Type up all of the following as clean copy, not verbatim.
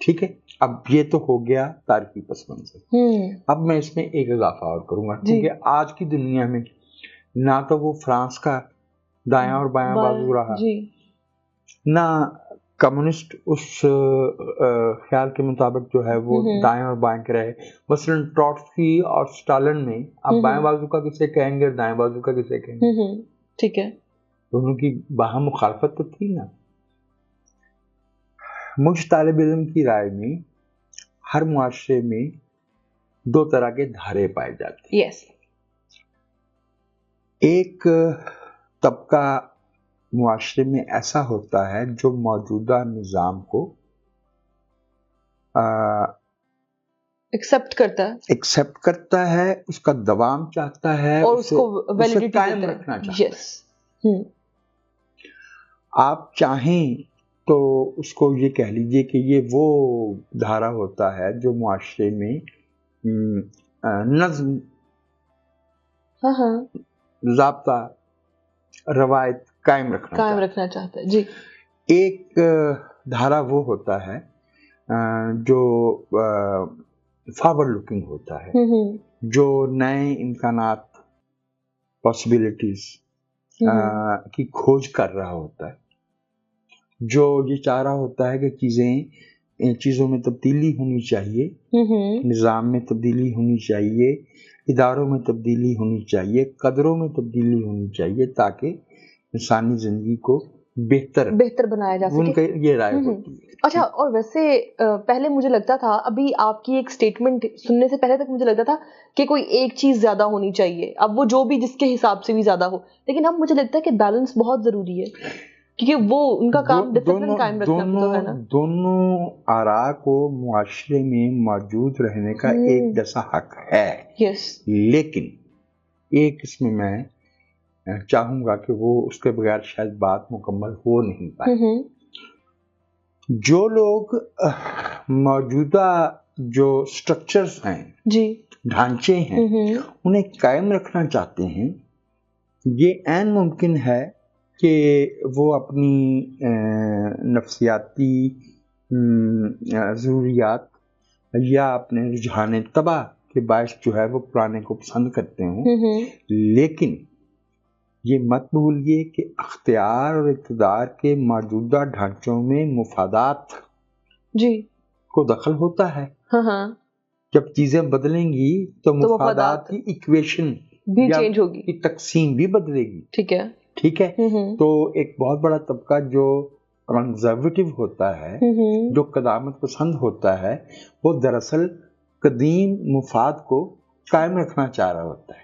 ٹھیک ہے. اب یہ تو ہو گیا تاریخی پس منظر. اب میں اس میں ایک اضافہ اور کروں گا کیونکہ آج کی دنیا میں نہ تو وہ فرانس کا دایاں اور بایاں بازو رہا, نہ کمیونسٹ اس خیال کے مطابق جو ہے وہ دائیں اور بائیں کے رہے. مثلا ٹروٹسکی اور اسٹالن میں اب بائیں بازو کا کسے کہیں گے اور دائیں بازو کا کسے کہیں گے. ٹھیک ہے, دونوں کی باہم مخالفت تو تھی نا. مجھ طالب علم کی رائے میں ہر معاشرے میں دو طرح کے دھارے پائے جاتے ہیں. ایک طبقہ معاشرے میں ایسا ہوتا ہے جو موجودہ نظام کو ایکسپٹ کرتا ہے, اس کا دوام چاہتا ہے اور اسے قائم رکھنا چاہتا ہے. آپ چاہیں تو اس کو یہ کہہ لیجئے کہ یہ وہ دھارا ہوتا ہے جو معاشرے میں نظم, ضابطہ, روایت قائم رکھنا چاہتا ہے. ایک دھارا وہ ہوتا ہے جو فارورڈ لکنگ ہوتا ہے, جو نئے امکانات, پاسبلٹیز کی کھوج کر رہا ہوتا ہے, جو یہ چاہ رہا ہوتا ہے کہ چیزوں میں تبدیلی ہونی چاہیے, نظام میں تبدیلی ہونی چاہیے, اداروں میں تبدیلی ہونی چاہیے, قدروں میں تبدیلی ہونی چاہیے تاکہ انسانی زندگی کو بہتر بنایا جا سکے. یہ رائے ہوتی ہے. اچھا, اور ویسے پہلے مجھے لگتا تھا, ابھی آپ کی ایک سٹیٹمنٹ سننے سے پہلے تک مجھے لگتا تھا کہ کوئی ایک چیز زیادہ ہونی چاہیے, اب وہ جو بھی جس کے حساب سے بھی زیادہ ہو, لیکن اب مجھے لگتا ہے کہ بیلنس بہت ضروری ہے کیونکہ وہ ان کا کام ڈسپلن قائم رکھنا بھی تو ہے نا. دونوں آراء کو معاشرے میں موجود رہنے کا ایک جیسا حق ہے, لیکن ایک اس میں چاہوں گا کہ وہ اس کے بغیر شاید بات مکمل ہو نہیں پائے. جو لوگ موجودہ جو سٹرکچرز ہیں, ڈھانچے ہیں, انہیں قائم رکھنا چاہتے ہیں, یہ عین ممکن ہے کہ وہ اپنی نفسیاتی ضروریات یا اپنے رجحان طبع کے باعث جو ہے وہ پرانے کو پسند کرتے ہوں, لیکن یہ مت بھولیے کہ اختیار اور اقتدار کے موجودہ ڈھانچوں میں مفادات کو دخل ہوتا ہے. جب چیزیں بدلیں گی تو مفادات کی ایکویشن بھی چینج ہوگی, کی تقسیم بھی بدلے گی. ٹھیک ہے. تو ایک بہت بڑا طبقہ جو کنزرویٹو ہوتا ہے, جو قدامت پسند ہوتا ہے, وہ دراصل قدیم مفاد کو قائم رکھنا چاہ رہا ہوتا ہے.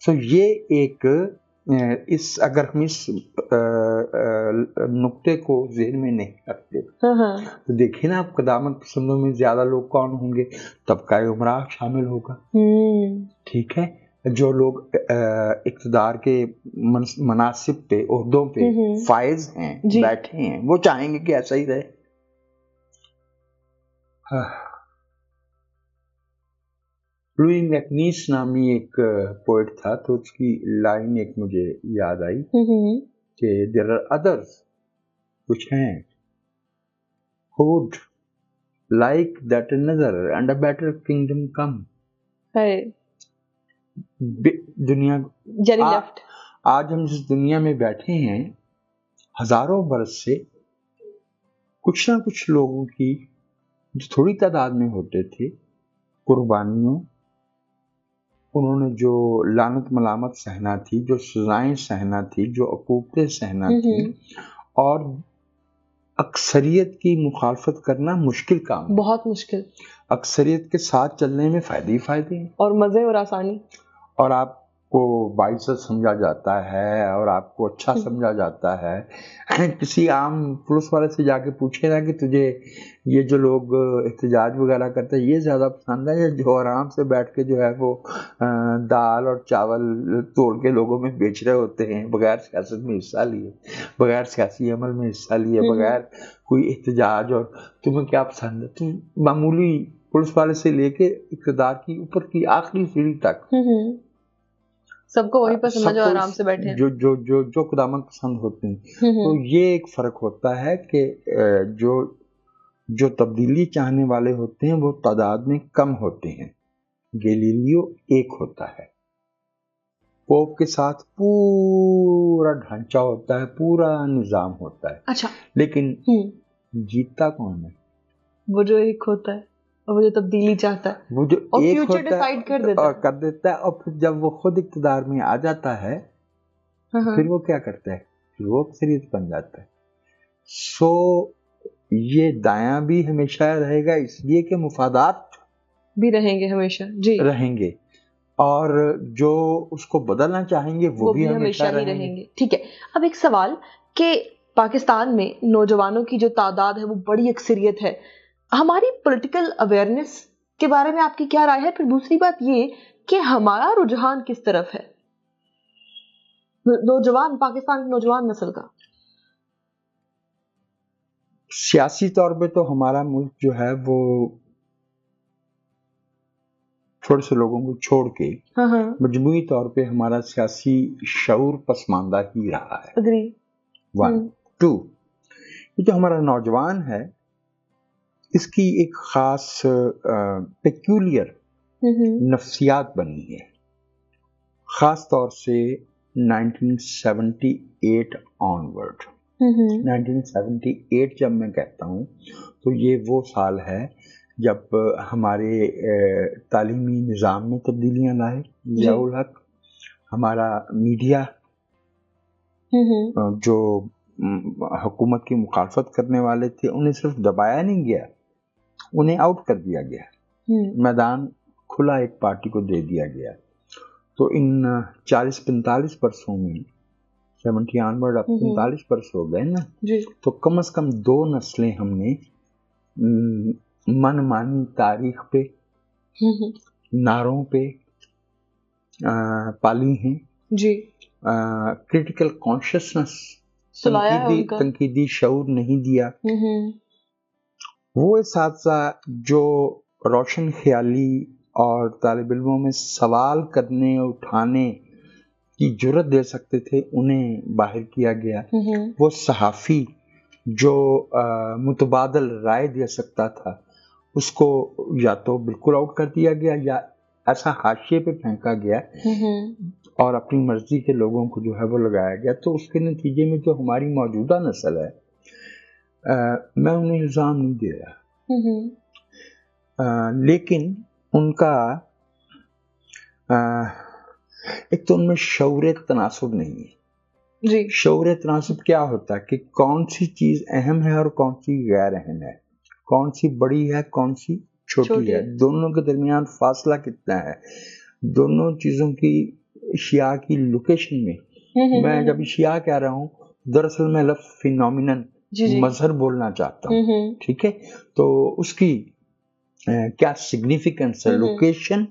سو یہ ایک اگر ہم اس نقطے کو ذہن میں نہیں رکھتے تو دیکھیں نا, آپ قدامت پسندوں میں زیادہ لوگ کون ہوں گے؟ طبقہ عمرہ شامل ہوگا. ٹھیک ہے. جو لوگ اقتدار کے مناصب پہ, عہدوں پہ فائز ہیں, بیٹھے ہیں, وہ چاہیں گے کہ ایسا ہی رہے. لوئی میکنیس نامی ایک پوئٹ تھا, تو اس کی لائن ایک مجھے یاد آئی کہ there are others کچھ ہیں who would like that another and a better kingdom come. دنیا آج ہم جس دنیا میں بیٹھے ہیں, ہزاروں برس سے کچھ نہ کچھ لوگوں کی جو تھوڑی تعداد میں ہوتے تھے, قربانیوں, انہوں نے جو لعنت ملامت سہنا تھی, جو سزائیں سہنا تھی, جو عقوبتیں سہنا تھی, اور اکثریت کی مخالفت کرنا مشکل کام, بہت مشکل. اکثریت کے ساتھ چلنے میں فائدے ہی فائدے ہیں, اور مزے اور آسانی, اور آپ کو باعزت سمجھا جاتا ہے, اور آپ کو اچھا سمجھا جاتا ہے. کسی عام پولیس والے سے جا کے پوچھے نا کہ تجھے یہ جو لوگ احتجاج وغیرہ کرتے ہیں یہ زیادہ پسند ہے, یا جو آرام سے بیٹھ کے جو ہے وہ دال اور چاول توڑ کے لوگوں میں بیچ رہے ہوتے ہیں, بغیر سیاست میں حصہ لیے, بغیر سیاسی عمل میں حصہ لیے, بغیر کوئی احتجاج, اور تمہیں کیا پسند ہے؟ تم معمولی پولیس والے سے لے کے اقتدار کی اوپر کی آخری سیڑھی تک سب کو وہی پسند ہے جو آرام سے بیٹھے ہیں, جو قدامت پسند ہوتے ہیں. تو یہ ایک فرق ہوتا ہے کہ جو جو تبدیلی چاہنے والے ہوتے ہیں وہ تعداد میں کم ہوتے ہیں. گیلیلیو ایک ہوتا ہے. پوپ کے ساتھ پورا ڈھانچہ ہوتا ہے, پورا نظام ہوتا ہے. اچھا. لیکن جیتتا کون ہے؟ وہ جو ایک ہوتا ہے اور وہ جو تبدیلی چاہتا ہے, وہ جو ایک ہوتا ہے کر دیتا ہے, اور پھر جب وہ خود اقتدار میں آ جاتا ہے پھر وہ کیا کرتا ہے؟ پھر وہ اکثریت بن جاتا ہے. سو یہ دایاں بھی ہمیشہ رہے گا اس لیے کہ مفادات بھی رہیں گے ہمیشہ. جی رہیں گے, اور جو اس کو بدلنا چاہیں گے وہ بھی ہمیشہ ہی رہیں گے. ٹھیک ہے. اب ایک سوال کہ پاکستان میں نوجوانوں کی جو تعداد ہے وہ بڑی اکثریت ہے, ہماری پولیٹیکل اویئرنیس کے بارے میں آپ کی کیا رائے ہے؟ پھر دوسری بات یہ کہ ہمارا رجحان کس طرف ہے نوجوان, پاکستان کی نوجوان نسل کا؟ سیاسی طور پہ تو ہمارا ملک جو ہے وہ تھوڑے سے لوگوں کو چھوڑ کے مجموعی طور پہ ہمارا سیاسی شعور پسماندہ ہی رہا ہے. 1 2 یہ جو ہمارا نوجوان ہے اس کی ایک خاص پیکیولر نفسیات بنی ہے, خاص طور سے 1978 آنورڈ. 1978 جب میں کہتا ہوں تو یہ وہ سال ہے جب ہمارے تعلیمی نظام میں تبدیلیاں لائے ضیاء الحق. ہمارا میڈیا جو حکومت کی مخالفت کرنے والے تھے انہیں صرف دبایا نہیں گیا, انہیں آؤٹ کر دیا گیا, میدان کھلا ایک پارٹی کو دے دیا گیا. تو ان 40-45 برسوں میں 70 آنورڈ اب 45 برس ہو گئے نا, تو کم از کم 2 نسلیں ہم نے من مانی تاریخ پہ, نعروں پہ پالی ہیں. جی. کریٹیکل کانشسنس, تنقیدی شعور نہیں دیا. وہ اساتذہ جو روشن خیالی اور طالب علموں میں سوال کرنے اٹھانے کی جرت دے سکتے تھے انہیں باہر کیا گیا. وہ صحافی جو متبادل رائے دے سکتا تھا اس کو یا تو بالکل آؤٹ کر دیا گیا یا ایسا حاشیے پہ پھینکا گیا اور اپنی مرضی کے لوگوں کو جو ہے وہ لگایا گیا. تو اس کے نتیجے میں جو ہماری موجودہ نسل ہے میں انہیں الزام نہیں دے رہا, لیکن ان کا ایک تو ان میں شعور تناسب نہیں ہے. جی. شعور تناسب کیا ہوتا ہے کہ کون سی چیز اہم ہے اور کون سی غیر اہم ہے, کون سی بڑی ہے کون سی چھوٹی ہے, دونوں کے درمیان فاصلہ کتنا ہے, دونوں چیزوں کی اشیاء کی لوکیشن میں. میں جب اشیاء کہہ رہا ہوں دراصل میں لفظ فینومینن مظہر بولنا چاہتا ہوں. ٹھیک ہے, تو اس کی کیا سگنیفیکنس ہے, لوکیشن,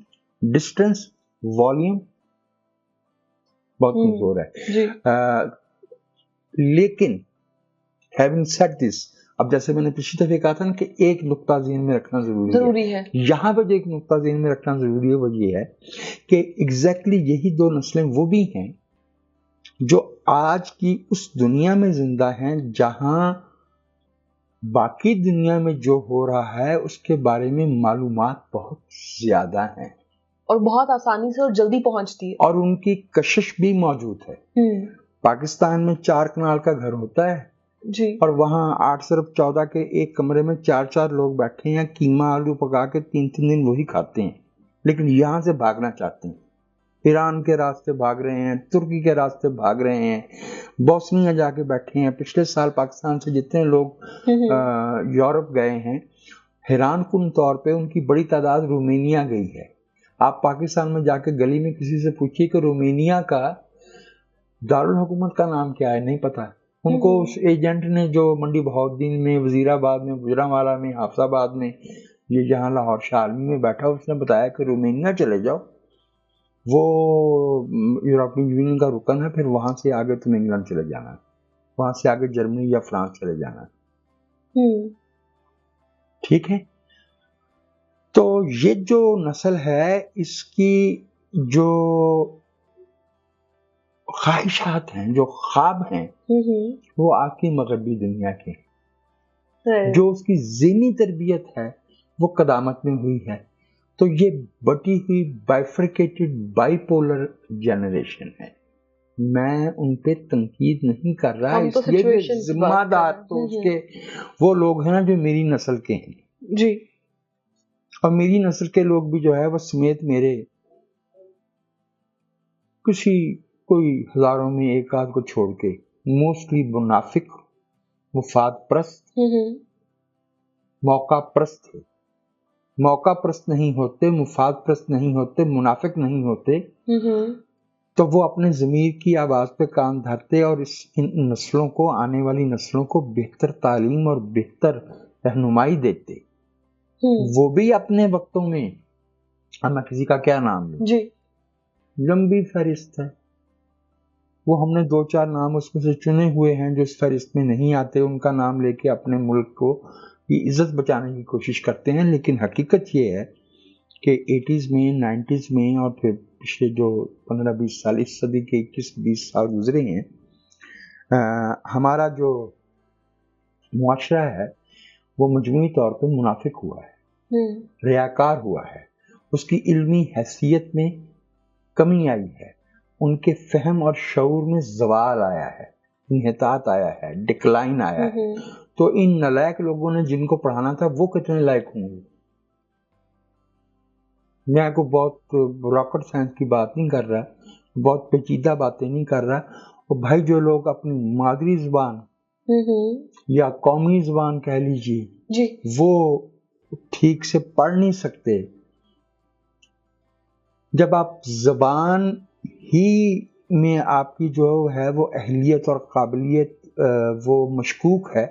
ڈسٹینس, والیوم, بہت کمزور ہے. لیکن having said this, اب جیسے میں نے پچھلی دفعہ کہا تھا نا کہ ایک نقطہ ذہن میں رکھنا ضروری ہے. یہاں پہ جو ایک نقطہ ذہن میں رکھنا ضروری ہے وہ یہ ہے کہ ایگزیکٹلی یہی 2 نسلیں وہ بھی ہیں جو آج کی اس دنیا میں زندہ ہیں جہاں باقی دنیا میں جو ہو رہا ہے اس کے بارے میں معلومات بہت زیادہ ہیں اور بہت آسانی سے اور جلدی پہنچتی ہے, اور ان کی کشش بھی موجود ہے. پاکستان میں 4 کنال کا گھر ہوتا ہے جی, اور وہاں 8 صرف 14 کے ایک کمرے میں 4 لوگ بیٹھے ہیں, قیمہ آلو پکا کے 3 دن وہی کھاتے ہیں, لیکن یہاں سے بھاگنا چاہتے ہیں. ایران کے راستے بھاگ رہے ہیں, ترکی کے راستے بھاگ رہے ہیں, بوسنیا جا کے بیٹھے ہیں. پچھلے سال پاکستان سے جتنے لوگ یورپ گئے ہیں حیران کن طور پہ ان کی بڑی تعداد رومینیا گئی ہے. آپ پاکستان میں جا کے گلی میں کسی سے پوچھیے کہ رومینیا کا دارالحکومت کا نام کیا ہے, نہیں پتا. ان کو اس ایجنٹ نے جو منڈی بہاؤالدین میں, وزیر آباد میں, گجرانوالہ میں, حافظ آباد میں, یہ جہاں لاہور شاہ عالمی میں بیٹھا, اس نے بتایا کہ رومینیا چلے جاؤ, وہ یورپین یونین کا رکن ہے, پھر وہاں سے آگے تم انگلینڈ چلے جانا, وہاں سے آگے جرمنی یا فرانس چلے جانا. ٹھیک ہے. تو یہ جو نسل ہے اس کی جو خواہشات ہیں, جو خواب ہیں, وہ آپ کی مغربی دنیا کے, جو اس کی ذہنی تربیت ہے وہ قدامت میں ہوئی ہے. تو یہ بٹی ہوئی بائیفرکیٹڈ بائی پولر جنریشن ہے. میں ان پہ تنقید نہیں کر رہا, اس لیے کہ ذمہ دار تو اس کے وہ لوگ ہیں نا جو میری نسل کے ہیں جی, اور میری نسل کے لوگ بھی جو ہے وہ سمیت میرے کوئی ہزاروں میں ایک آدھ کو چھوڑ کے موسٹلی منافق, مفاد پرست, موقع پرست تھے. موقع پرست نہیں ہوتے, مفاد پرست نہیں ہوتے, منافق نہیں ہوتے, تو وہ اپنے ضمیر کی آواز پہ کان دھرتے اور ان نسلوں کو, آنے والی نسلوں کو بہتر تعلیم اور بہتر رہنمائی دیتے. وہ بھی اپنے وقتوں میں, میں کسی کا کیا نام لوں, جی, لمبی فہرست ہے. وہ ہم نے 2-4 نام اس میں سے چنے ہوئے ہیں جو اس فہرست میں نہیں آتے, ان کا نام لے کے اپنے ملک کو کی عزت بچانے کی کوشش کرتے ہیں. لیکن حقیقت یہ ہے کہ 80s میں, 90s میں اور پھر پچھلے جو 15-20 سال, اس صدی کے 21-20 سال گزرے ہیں, ہمارا جو معاشرہ ہے وہ مجموعی طور پہ منافق ہوا ہے, ریاکار ہوا ہے. اس کی علمی حیثیت میں کمی آئی ہے, ان کے فہم اور شعور میں زوال آیا ہے, انحطاط آیا ہے, ڈکلائن آیا ہے. تو ان نالائق لوگوں نے جن کو پڑھانا تھا وہ کتنے لائق ہوں گے؟ میں کو بہت راکٹ سائنس کی بات نہیں کر رہا, بہت پیچیدہ باتیں نہیں کر رہا. اور بھائی جو لوگ اپنی مادری زبان یا قومی زبان کہہ لیجیے جی, وہ ٹھیک سے پڑھ نہیں سکتے, جب آپ زبان ہی میں آپ کی جو ہے وہ اہلیت اور قابلیت وہ مشکوک ہے,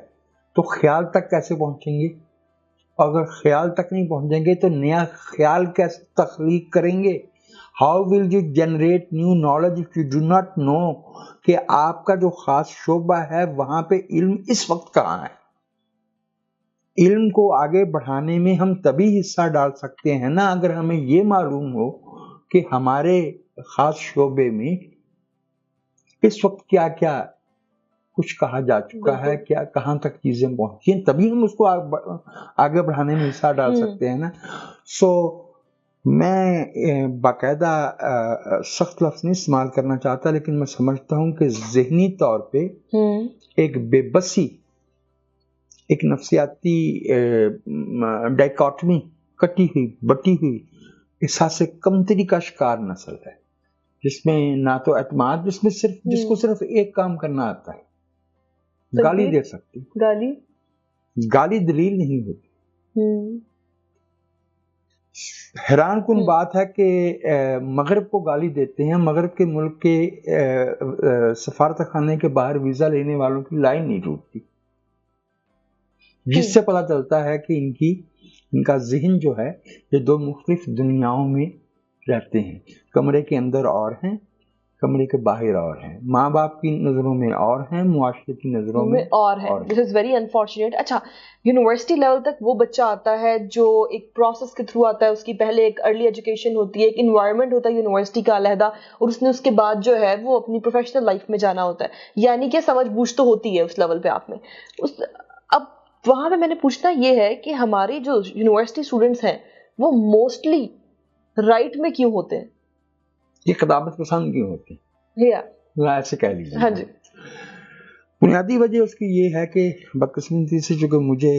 تو خیال تک کیسے پہنچیں گے؟ اگر خیال تک نہیں پہنچیں گے تو نیا خیال کیسے تخلیق کریں گے؟ How will you generate new knowledge if you do not know کہ آپ کا جو خاص شعبہ ہے وہاں پہ علم اس وقت کہاں ہے؟ علم کو آگے بڑھانے میں ہم تبھی حصہ ڈال سکتے ہیں نا اگر ہمیں یہ معلوم ہو کہ ہمارے خاص شعبے میں اس وقت کیا کیا کچھ کہا جا چکا ہے, کیا کہاں تک چیزیں پہنچی ہیں, تبھی ہم اس کو آگے بڑھانے میں حصہ ڈال سکتے ہیں نا. سو میں باقاعدہ سخت لفظ نہیں استعمال کرنا چاہتا, لیکن میں سمجھتا ہوں کہ ذہنی طور پہ ایک بے بسی, ایک نفسیاتی ڈائیکاٹمی, کٹی ہوئی بٹی ہوئی احساس کمتری کا شکار نسل ہے, جس میں نہ تو اعتماد, جس کو صرف ایک کام کرنا آتا ہے, گالی دے سکتی, گالی دلیل نہیں ہوتی. حیران کن بات ہے کہ مغرب کو گالی دیتے ہیں, مغرب کے ملک کے سفارت خانے کے باہر ویزا لینے والوں کی لائن نہیں ٹوٹتی, جس سے پتہ چلتا ہے کہ ان کا ذہن جو ہے یہ 2 مختلف دنیاؤں میں رہتے ہیں. کمرے کے اندر اور ہیں, کمرے کے باہر اور ہیں, ماں باپ کی نظروں میں اور ہیں, معاشرے کی نظروں میں اور ہیں. دس از ویری انفارچونیٹ. اچھا, یونیورسٹی لیول تک وہ بچہ آتا ہے جو ایک پروسیس کے تھرو آتا ہے, اس کی پہلے ایک ارلی ایجوکیشن ہوتی ہے, ایک انوائرمنٹ ہوتا ہے یونیورسٹی کا علیحدہ, اور اس کے بعد جو ہے وہ اپنی پروفیشنل لائف میں جانا ہوتا ہے, یعنی کہ سمجھ بوجھ تو ہوتی ہے اس لیول پہ آپ میں. اب وہاں پہ میں نے پوچھنا یہ ہے کہ ہماری جو یونیورسٹی اسٹوڈنٹس ہیں وہ موسٹلی رائٹ میں کیوں ہوتے ہیں؟ یہ قدامت پسند کیوں ہوتے ہیں, ایسے کہہ لیجیے. ہاں جی. بنیادی وجہ اس کی یہ ہے کہ بدقسمتی سے چونکہ مجھے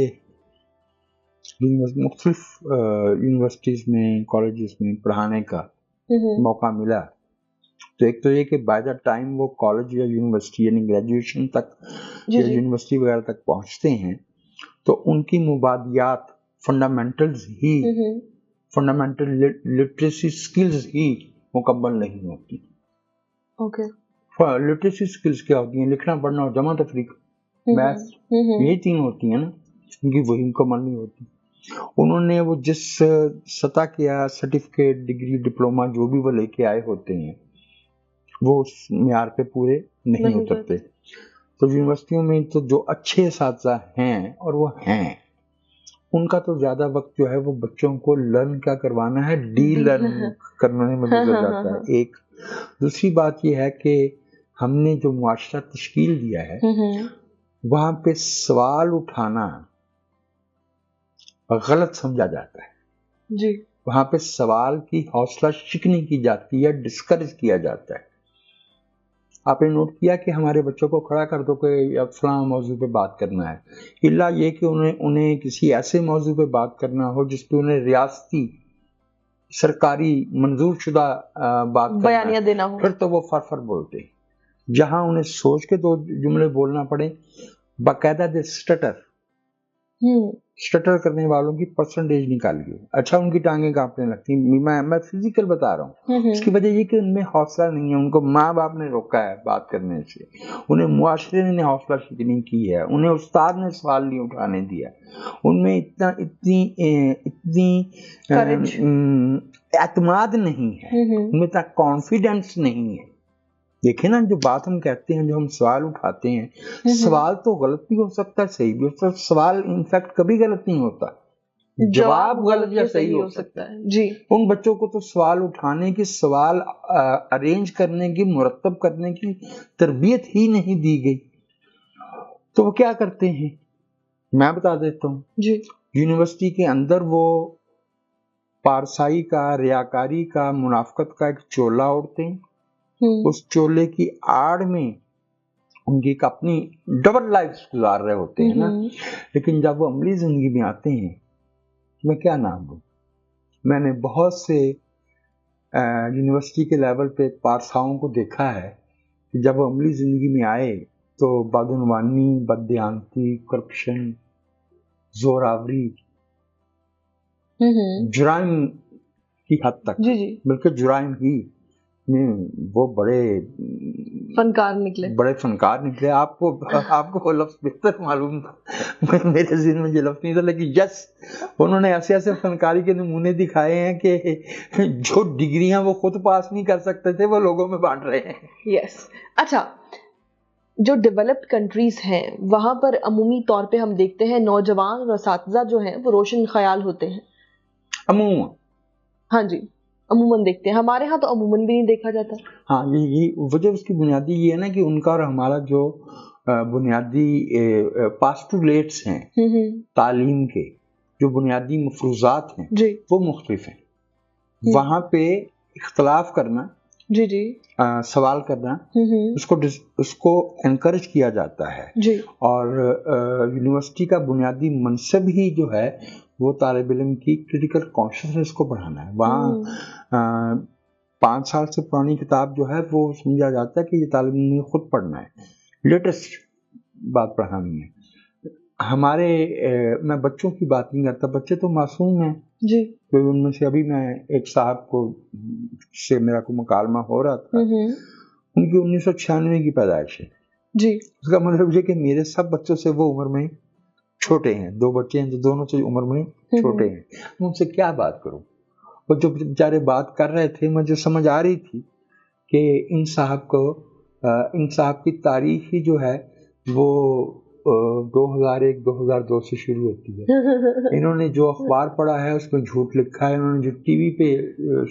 مختلف یونیورسٹیز میں, کالجز میں پڑھانے کا موقع ملا, تو ایک تو یہ کہ بائی دا ٹائم وہ کالج یا یونیورسٹی یعنی گریجویشن تک یا یونیورسٹی وغیرہ تک پہنچتے ہیں تو ان کی مبادیات فنڈامنٹل لٹریسی سکلز ہی مکمل نہیں ہوتی. لٹریسی سکلز کیا ہوتی ہیں؟ لکھنا, پڑھنا اور جمع تفریق, میتھ, یہ 3 ہوتی ہیں نا, ان کی وہی مکمل نہیں ہوتی. انہوں نے وہ جس سطح کیا سرٹیفکیٹ, ڈگری, ڈپلوما جو بھی وہ لے کے آئے ہوتے ہیں وہ اس معیار پہ پورے نہیں اترتے. تو یونیورسٹیوں میں تو جو اچھے اساتذہ ہیں, اور وہ ہیں, ان کا تو زیادہ وقت جو ہے وہ بچوں کو لرن کیا کروانا ہے, ڈی لرن کرنے میں گزر جاتا ہے. ایک دوسری بات یہ ہے کہ ہم نے جو معاشرہ تشکیل دیا ہے وہاں پہ سوال اٹھانا غلط سمجھا جاتا ہے جی. وہاں پہ سوال کی حوصلہ شکنی کی جاتی ہے, ڈسکریج کیا جاتا ہے. آپ نے نوٹ کیا کہ ہمارے بچوں کو کھڑا کر دو کہ اب فلاں موضوع پہ بات کرنا ہے, الا یہ کہ انہیں کسی ایسے موضوع پہ بات کرنا ہو جس پہ انہیں ریاستی سرکاری منظور شدہ بات بیانیہ دینا ہو, پھر تو وہ فر بولتے ہیں. جہاں انہیں سوچ کے 2 جملے بولنا پڑے, باقاعدہ دے سٹر کرنے والوں کی پرسنٹیج نکالیے. اچھا, ان کی ٹانگیں کانپنے لگتی ہیں. میں فزیکل بتا رہا ہوں. اس کی وجہ یہ کہ ان میں حوصلہ نہیں ہے, ان کو ماں باپ نے روکا ہے بات کرنے سے, انہیں معاشرے نے حوصلہ شکنی کی ہے, انہیں استاد نے سوال نہیں اٹھانے دیا, ان میں اتنی اعتماد نہیں ہے, ان میں اتنا کانفیڈنس نہیں ہے. دیکھیں نا, جو بات ہم کہتے ہیں, جو ہم سوال اٹھاتے ہیں, سوال تو غلط بھی ہو سکتا ہے, صحیح بھی ہو سکتا ہے. سوال انفیکٹ کبھی غلط نہیں ہوتا, جواب غلط یا صحیح ہو سکتا ہے. جی. ان بچوں کو تو سوال اٹھانے کی, سوال ارینج کرنے کی, مرتب کرنے کی تربیت ہی نہیں دی گئی. تو وہ کیا کرتے ہیں, میں بتا دیتا ہوں. جی. یونیورسٹی کے اندر وہ پارسائی کا, ریاکاری کا, منافقت کا ایک چولا اوڑھتے ہیں. اس چولے کی آڑ میں ان کی ایک اپنی ڈبل لائف گزار رہے ہوتے ہیں نا. لیکن جب وہ عملی زندگی میں آتے ہیں, میں کیا نام دوں, میں نے بہت سے یونیورسٹی کے لیول پہ پارساؤں کو دیکھا ہے کہ جب وہ عملی زندگی میں آئے تو بدعنوانی, بددیانتی, کرپشن, زوراوری, جرائم کی حد تک, بلکہ جرائم ہی وہ بڑے فنکار نکلے. آپ کو وہ لفظ بہتر معلوم تھا, میرے ذہن میں یہ لفظ نہیں تھا, لیکن انہوں نے ایسے فنکاری کے نمونے دکھائے ہیں کہ جو ڈگریاں وہ خود پاس نہیں کر سکتے تھے, وہ لوگوں میں بانٹ رہے ہیں. یس. اچھا, جو ڈیولپڈ کنٹریز ہیں وہاں پر عمومی طور پہ ہم دیکھتے ہیں نوجوان اور اساتذہ جو ہیں وہ روشن خیال ہوتے ہیں عموماً. ہاں جی, عموماً دیکھتے ہیں. ہمارے ہاں تو عموماً بھی نہیں دیکھا جاتا. ہاں, یہ وجہ اس کی بنیادی یہ ہے نا کہ ان کا اور ہمارا جو بنیادی پاسٹولیٹس ہیں تعلیم کے, جو بنیادی مفروضات ہیں وہ مختلف ہیں. وہاں پہ اختلاف کرنا, سوال کرنا, اس کو انکریج کیا جاتا ہے. اور یونیورسٹی کا بنیادی منصب ہی جو ہے وہ طالب علم کی کریٹیکل کانشسنس کو بڑھانا ہے. وہاں 5 سال سے پرانی کتاب جو ہے وہ سمجھا جاتا ہے کہ یہ طالب علم نے خود پڑھنا ہے, لیٹسٹ بات پڑھانی ہے. ہمارے میں بچوں کی بات نہیں کرتا, بچے تو معصوم ہیں. ان میں سے ابھی میں ایک صاحب کو سے میرا کو مکالمہ ہو رہا تھا, ان کی 1996 کی پیدائش ہے. اس کا مطلب یہ کہ میرے سب بچوں سے وہ عمر میں چھوٹے ہیں. 2 بچے ہیں جو دونوں سے عمر میں چھوٹے ہیں. میں ان سے کیا بات کروں, اور جو بیچارے بات کر رہے تھے مجھے سمجھ آ رہی تھی کہ ان صاحب کی تاریخ ہی جو ہے وہ 2001-2002 سے شروع ہوتی ہے. انہوں نے جو اخبار پڑھا ہے اس میں جھوٹ لکھا ہے, انہوں نے جو ٹی وی پہ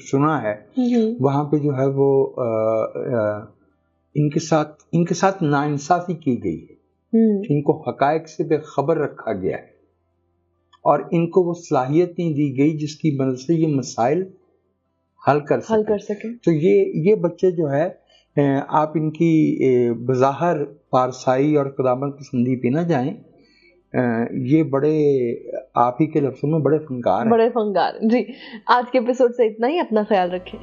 سنا ہے وہاں پہ جو ہے وہ ان کے ساتھ ناانصافی کی گئی ہے. ان کو حقائق سے بے خبر رکھا گیا ہے اور ان کو وہ صلاحیت نہیں دی گئی جس کی مدد سے یہ مسائل حل کر سکے. تو یہ بچے جو ہے آپ ان کی بظاہر پارسائی اور قدامت پسندی پہ نہ جائیں, یہ بڑے آپ ہی کے لفظوں میں بڑے فنکار ہیں. جی, آج کے ایپیسوڈ سے اتنا ہی. اپنا خیال رکھیں.